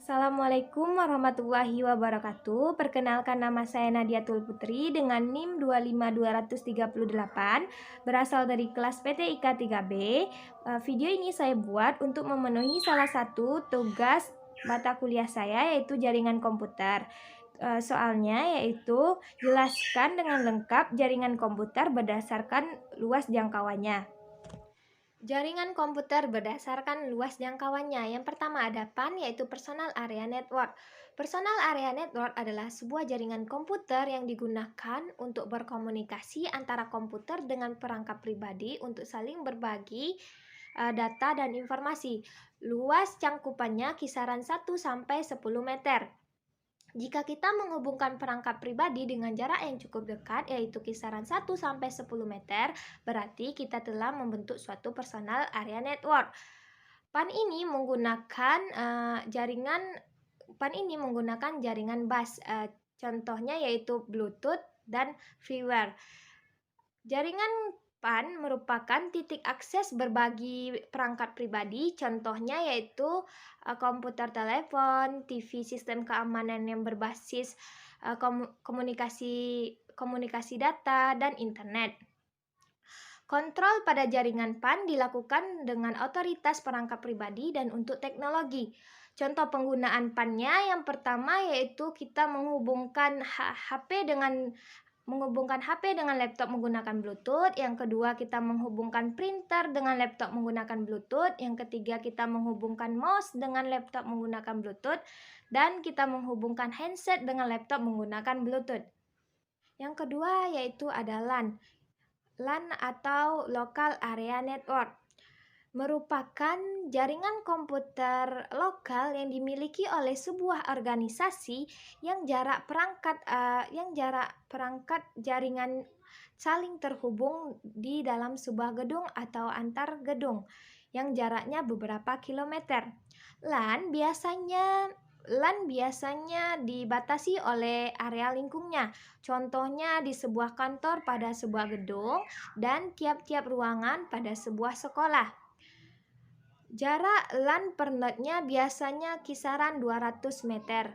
Assalamualaikum warahmatullahi wabarakatuh. Perkenalkan, nama saya Nadiatul Putri dengan NIM 25238, berasal dari kelas PTIK 3B. Video ini saya buat untuk memenuhi salah satu tugas mata kuliah saya, yaitu jaringan komputer. Soalnya yaitu jelaskan dengan lengkap jaringan komputer berdasarkan luas jangkauannya. Jaringan komputer berdasarkan luas jangkauannya. Yang pertama ada PAN, yaitu Personal Area Network. Personal Area Network adalah sebuah jaringan komputer yang digunakan untuk berkomunikasi antara komputer dengan perangkat pribadi untuk saling berbagi data dan informasi. Luas cangkupannya kisaran 1 sampai 10 meter. Jika kita menghubungkan perangkat pribadi dengan jarak yang cukup dekat, yaitu kisaran 1 sampai 10 meter, berarti kita telah membentuk suatu personal area network. PAN ini menggunakan jaringan bus. Contohnya yaitu Bluetooth dan freeware. Jaringan PAN merupakan titik akses berbagi perangkat pribadi, contohnya yaitu komputer telepon, TV, sistem keamanan yang berbasis komunikasi data, dan internet. Kontrol pada jaringan PAN dilakukan dengan otoritas perangkat pribadi dan untuk teknologi. Contoh penggunaan PAN-nya yang pertama yaitu kita menghubungkan HP dengan laptop menggunakan Bluetooth. Yang kedua, kita menghubungkan printer dengan laptop menggunakan Bluetooth. Yang ketiga, kita menghubungkan mouse dengan laptop menggunakan Bluetooth. Dan kita menghubungkan handset dengan laptop menggunakan Bluetooth. Yang kedua yaitu ada LAN. LAN atau Local Area Network merupakan jaringan komputer lokal yang dimiliki oleh sebuah organisasi yang jarak perangkat jaringan saling terhubung di dalam sebuah gedung atau antar gedung yang jaraknya beberapa kilometer. LAN biasanya dibatasi oleh area lingkungnya. Contohnya di sebuah kantor pada sebuah gedung dan tiap-tiap ruangan pada sebuah sekolah. Jarak LAN per node-nya biasanya kisaran 200 meter.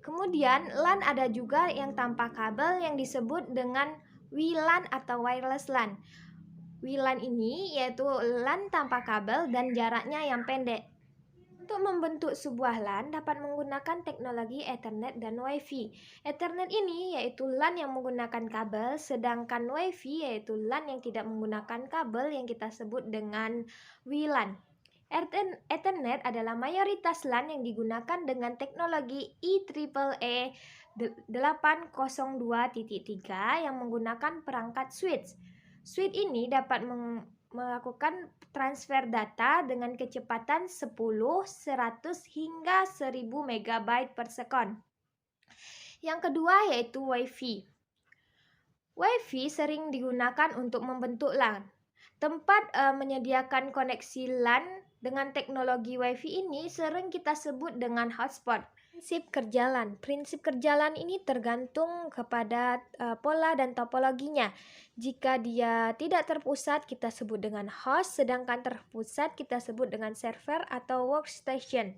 Kemudian LAN ada juga yang tanpa kabel yang disebut dengan WLAN atau wireless LAN. WLAN ini yaitu LAN tanpa kabel dan jaraknya yang pendek. Untuk membentuk sebuah LAN dapat menggunakan teknologi Ethernet dan Wi-Fi. Ethernet ini yaitu LAN yang menggunakan kabel, sedangkan Wi-Fi yaitu LAN yang tidak menggunakan kabel yang kita sebut dengan WLAN. Ethernet adalah mayoritas LAN yang digunakan dengan teknologi IEEE 802.3 yang menggunakan perangkat switch. Switch ini dapat melakukan transfer data dengan kecepatan 10, 100 hingga 1000 MB per sekon. Yang kedua yaitu Wi-Fi. Wi-Fi sering digunakan untuk membentuk LAN. Tempat menyediakan koneksi LAN dengan teknologi Wi-Fi ini sering kita sebut dengan hotspot. Prinsip kerja LAN ini tergantung kepada pola dan topologinya. Jika dia tidak terpusat kita sebut dengan host, sedangkan terpusat kita sebut dengan server atau workstation.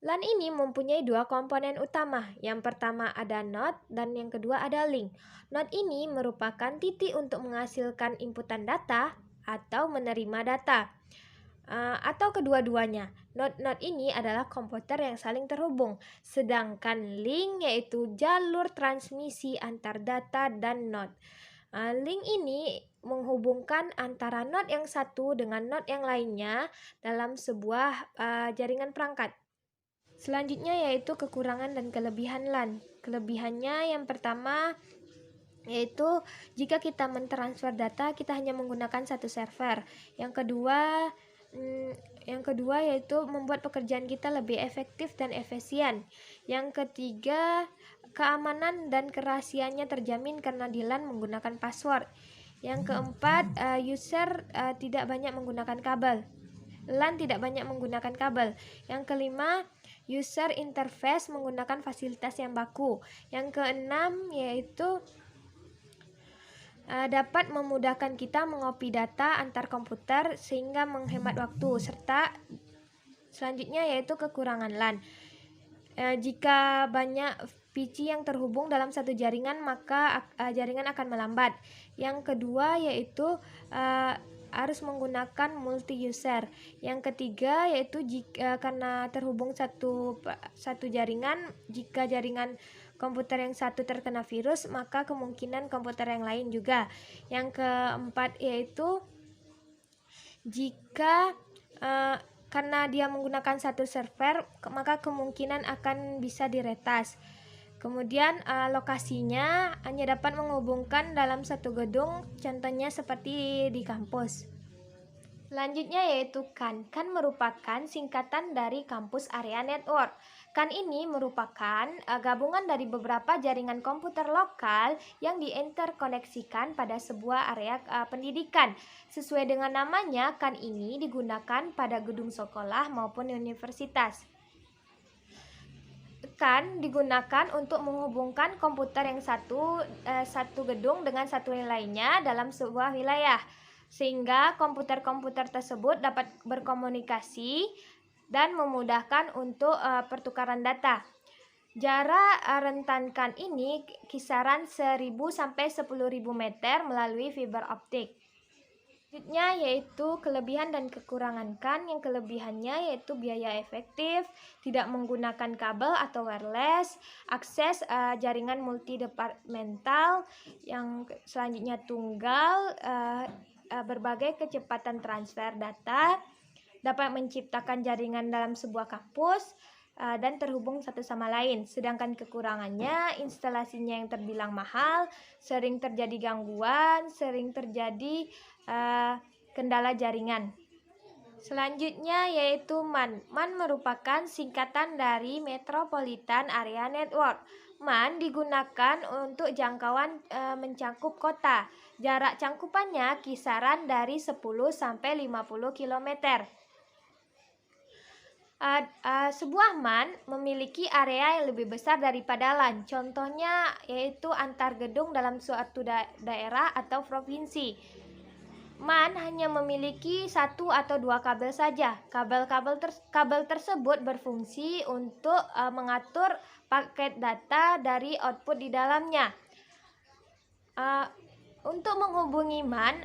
LAN ini mempunyai dua komponen utama. Yang pertama ada node dan yang kedua ada link. Node ini merupakan titik untuk menghasilkan inputan data atau menerima data. Atau kedua-duanya. Node ini adalah komputer yang saling terhubung, sedangkan link yaitu jalur transmisi antar data dan node. Link ini menghubungkan antara node yang satu dengan node yang lainnya dalam sebuah jaringan perangkat. Selanjutnya yaitu kekurangan dan kelebihan LAN. Kelebihannya yang pertama yaitu jika kita mentransfer data kita hanya menggunakan satu server. Yang kedua yaitu membuat pekerjaan kita lebih efektif dan efisien. Yang ketiga, keamanan dan kerahasiaannya terjamin karena di LAN menggunakan password. Yang keempat, user tidak banyak menggunakan kabel. LAN tidak banyak menggunakan kabel. Yang kelima, user interface menggunakan fasilitas yang baku. Yang keenam yaitu dapat memudahkan kita mengopi data antar komputer sehingga menghemat waktu, serta Selanjutnya yaitu kekurangan LAN. Jika banyak PC yang terhubung dalam satu jaringan, maka jaringan akan melambat. Yang kedua yaitu harus menggunakan multi user. Yang ketiga yaitu jika karena terhubung satu jaringan, jika jaringan komputer yang satu terkena virus, maka kemungkinan komputer yang lain juga. Yang keempat yaitu jika karena dia menggunakan satu server, maka kemungkinan akan bisa diretas. Kemudian lokasinya hanya dapat menghubungkan dalam satu gedung, contohnya seperti di kampus. Selanjutnya yaitu CAN. CAN merupakan singkatan dari Campus Area Network. CAN ini merupakan gabungan dari beberapa jaringan komputer lokal yang diinterkoneksikan pada sebuah area pendidikan. Sesuai dengan namanya, CAN ini digunakan pada gedung sekolah maupun universitas. CAN digunakan untuk menghubungkan komputer yang satu gedung dengan satu lainnya dalam sebuah wilayah, sehingga komputer-komputer tersebut dapat berkomunikasi dan memudahkan untuk pertukaran data. Jarak rentan CAN ini kisaran 1000 sampai 10.000 meter melalui fiber optik. Selanjutnya yaitu kelebihan dan kekurangan CAN. Yang kelebihannya yaitu biaya efektif, tidak menggunakan kabel atau wireless, akses jaringan multidepartemental, yang selanjutnya tunggal, berbagai kecepatan transfer data, dapat menciptakan jaringan dalam sebuah kampus, dan terhubung satu sama lain. Sedangkan kekurangannya, instalasinya yang terbilang mahal, sering terjadi gangguan, sering terjadi kendala jaringan. Selanjutnya yaitu MAN. MAN merupakan singkatan dari Metropolitan Area Network. MAN digunakan untuk jangkauan mencakup kota. Jarak cangkupannya kisaran dari 10 sampai 50 km. Sebuah MAN memiliki area yang lebih besar daripada LAN. Contohnya yaitu antar gedung dalam suatu daerah atau provinsi. MAN hanya memiliki satu atau dua kabel saja. Kabel tersebut berfungsi untuk mengatur paket data dari output di dalamnya. Untuk menghubungi MAN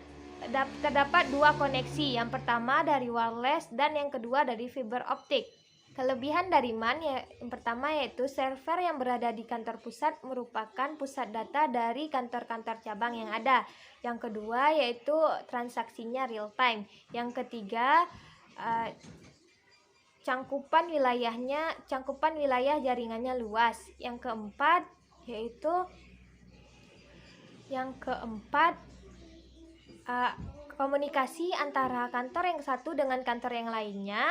terdapat dua koneksi. Yang pertama dari wireless dan yang kedua dari fiber optik. Kelebihan dari MAN yang pertama yaitu server yang berada di kantor pusat merupakan pusat data dari kantor-kantor cabang yang ada. Yang kedua yaitu transaksinya real time. Yang ketiga cangkupan wilayah jaringannya luas. Yang keempat komunikasi antara kantor yang satu dengan kantor yang lainnya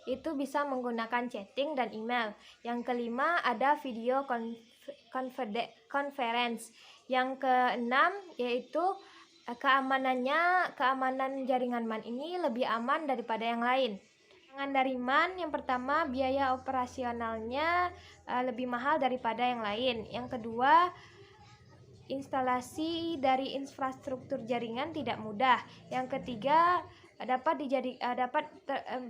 itu bisa menggunakan chatting dan email. Yang kelima ada video conference. Yang keenam yaitu keamanan jaringan MAN ini lebih aman daripada yang lain. Kekurangan dari MAN yang pertama, biaya operasionalnya lebih mahal daripada yang lain. Yang kedua, instalasi dari infrastruktur jaringan tidak mudah. Yang ketiga, dapat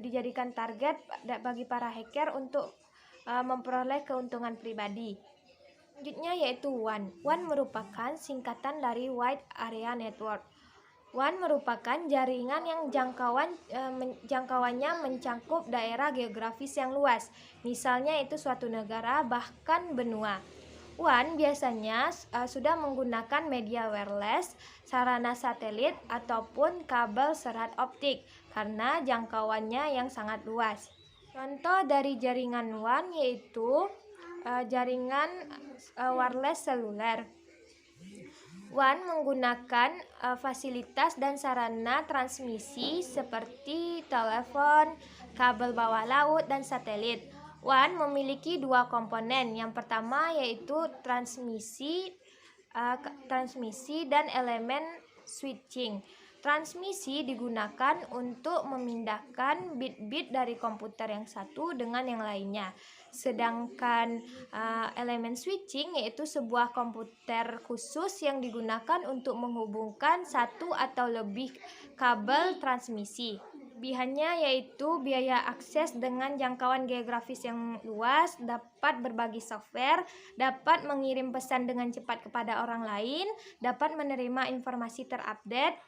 dijadikan target bagi para hacker untuk memperoleh keuntungan pribadi. Selanjutnya yaitu WAN. WAN merupakan singkatan dari Wide Area Network. WAN merupakan jaringan yang jangkauannya mencakup daerah geografis yang luas. Misalnya itu suatu negara, bahkan benua. WAN biasanya sudah menggunakan media wireless, sarana satelit, ataupun kabel serat optik karena jangkauannya yang sangat luas. Contoh dari jaringan WAN yaitu jaringan wireless seluler. WAN menggunakan fasilitas dan sarana transmisi seperti telepon, kabel bawah laut, dan satelit. WAN memiliki dua komponen. Yang pertama yaitu transmisi dan elemen switching. Transmisi digunakan untuk memindahkan bit-bit dari komputer yang satu dengan yang lainnya. Sedangkan elemen switching yaitu sebuah komputer khusus yang digunakan untuk menghubungkan satu atau lebih kabel transmisi. Kelebihannya yaitu biaya akses dengan jangkauan geografis yang luas, dapat berbagi software, dapat mengirim pesan dengan cepat kepada orang lain, dapat menerima informasi terupdate,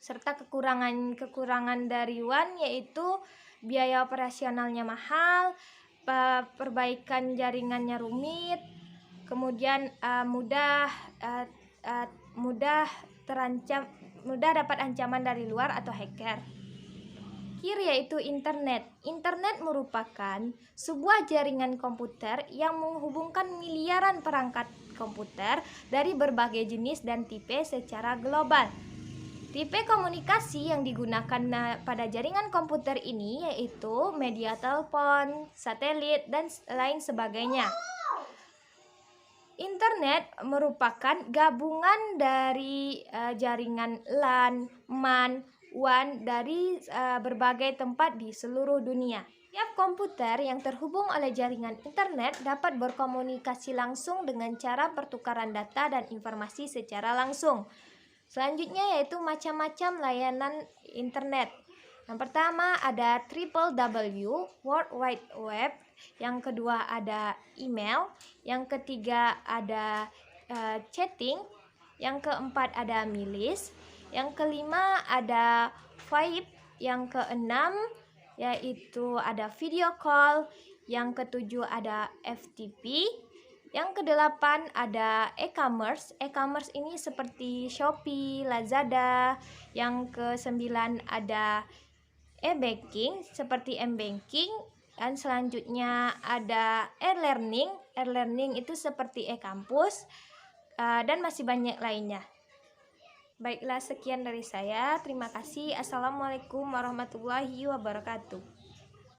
serta kekurangan dari WAN yaitu biaya operasionalnya mahal, perbaikan jaringannya rumit, kemudian mudah dapat ancaman dari luar atau hacker. Kiri yaitu internet. Internet merupakan sebuah jaringan komputer yang menghubungkan miliaran perangkat komputer dari berbagai jenis dan tipe secara global. Tipe komunikasi yang digunakan pada jaringan komputer ini yaitu media telepon, satelit, dan lain sebagainya. Internet merupakan gabungan dari jaringan LAN, MAN, WAN dari berbagai tempat di seluruh dunia. Setiap komputer yang terhubung oleh jaringan internet dapat berkomunikasi langsung dengan cara pertukaran data dan informasi secara langsung. Selanjutnya yaitu macam-macam layanan internet. Yang pertama ada www, World Wide Web. Yang kedua ada email. Yang ketiga ada chatting. Yang keempat ada milis. Yang kelima ada VoIP. Yang keenam yaitu ada video call. Yang ketujuh ada FTP. Yang kedelapan ada e-commerce. E-commerce ini seperti Shopee, Lazada. Yang kesembilan ada e-banking seperti m-banking. Dan selanjutnya ada e-learning. E-learning itu seperti e-kampus. Dan masih banyak lainnya. Baiklah, sekian dari saya. Terima kasih. Assalamualaikum warahmatullahi wabarakatuh.